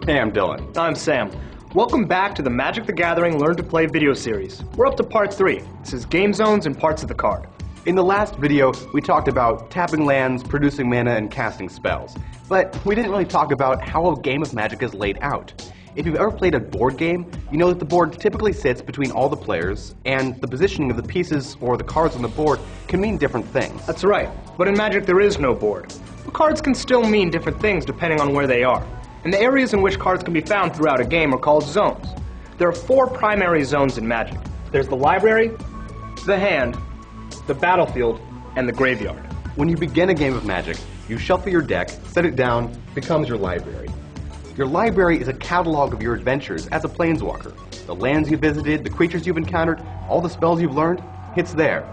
Hey, I'm Dylan. I'm Sam. Welcome back to the Magic the Gathering Learn to Play video series. We're up to part 3. This is game zones and parts of the card. In the last video, we talked about tapping lands, producing mana, and casting spells. But we didn't really talk about how a game of Magic is laid out. If you've ever played a board game, you know that the board typically sits between all the players, and the positioning of the pieces or the cards on the board can mean different things. That's right, but in Magic there is no board. The cards can still mean different things depending on where they are. And the areas in which cards can be found throughout a game are called zones. There are 4 primary zones in Magic. There's the library, the hand, the battlefield, and the graveyard. When you begin a game of Magic, you shuffle your deck, set it down, becomes your library. Your library is a catalog of your adventures as a planeswalker. The lands you visited, the creatures you've encountered, all the spells you've learned, it's there.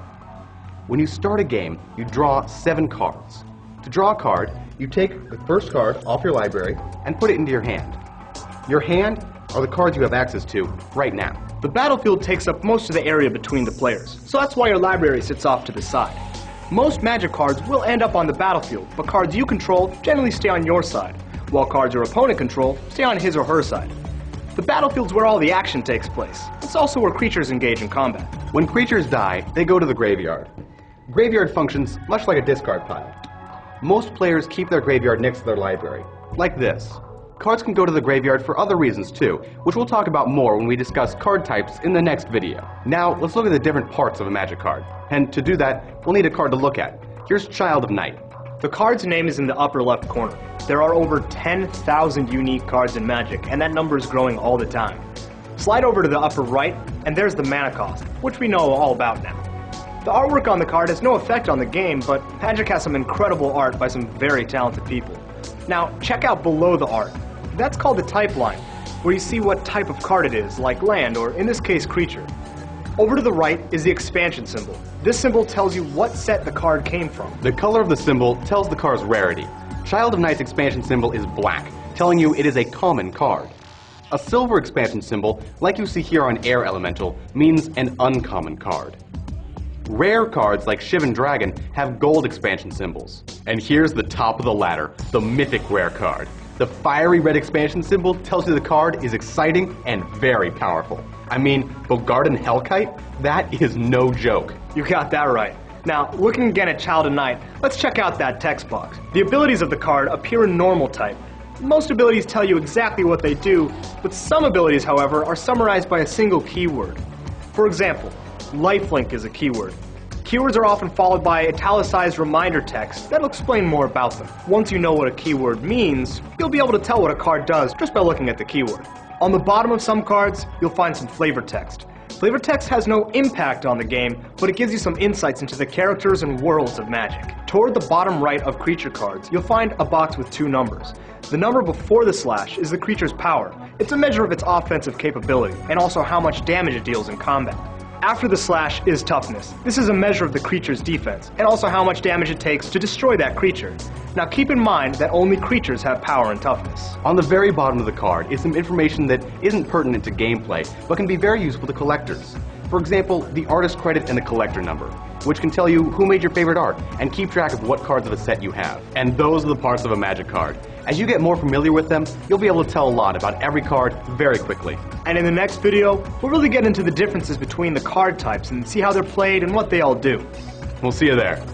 When you start a game, you draw 7 cards. To draw a card, you take the first card off your library and put it into your hand. Your hand are the cards you have access to right now. The battlefield takes up most of the area between the players, so that's why your library sits off to the side. Most Magic cards will end up on the battlefield, but cards you control generally stay on your side, while cards your opponent control stay on his or her side. The battlefield's where all the action takes place. It's also where creatures engage in combat. When creatures die, they go to the graveyard. Graveyard functions much like a discard pile. Most players keep their graveyard next to their library, like this. Cards can go to the graveyard for other reasons too, which we'll talk about more when we discuss card types in the next video. Now, let's look at the different parts of a Magic card. And to do that, we'll need a card to look at. Here's Child of Night. The card's name is in the upper left corner. There are over 10,000 unique cards in Magic, and that number is growing all the time. Slide over to the upper right, and there's the mana cost, which we know all about now. The artwork on the card has no effect on the game, but Magic has some incredible art by some very talented people. Now, check out below the art. That's called the type line, where you see what type of card it is, like land, or in this case, creature. Over to the right is the expansion symbol. This symbol tells you what set the card came from. The color of the symbol tells the card's rarity. Child of Night's expansion symbol is black, telling you it is a common card. A silver expansion symbol, like you see here on Air Elemental, means an uncommon card. Rare cards like Shivan Dragon have gold expansion symbols. And here's the top of the ladder, the mythic rare card. The fiery red expansion symbol tells you the card is exciting and very powerful. I mean, Bogardan Hellkite? That is no joke. You got that right. Now, looking again at Child of Night, let's check out that text box. The abilities of the card appear in normal type. Most abilities tell you exactly what they do, but some abilities, however, are summarized by a single keyword. For example, lifelink is a keyword. Keywords are often followed by italicized reminder text that'll explain more about them. Once you know what a keyword means, you'll be able to tell what a card does just by looking at the keyword. On the bottom of some cards, you'll find some flavor text. Flavor text has no impact on the game, but it gives you some insights into the characters and worlds of Magic. Toward the bottom right of creature cards, you'll find a box with 2 numbers. The number before the slash is the creature's power. It's a measure of its offensive capability, and also how much damage it deals in combat. After the slash is toughness. This is a measure of the creature's defense, and also how much damage it takes to destroy that creature. Now keep in mind that only creatures have power and toughness. On the very bottom of the card is some information that isn't pertinent to gameplay, but can be very useful to collectors. For example, the artist credit and the collector number, which can tell you who made your favorite art, and keep track of what cards of a set you have. And those are the parts of a Magic card. As you get more familiar with them, you'll be able to tell a lot about every card very quickly. And in the next video, we'll really get into the differences between the card types and see how they're played and what they all do. We'll see you there.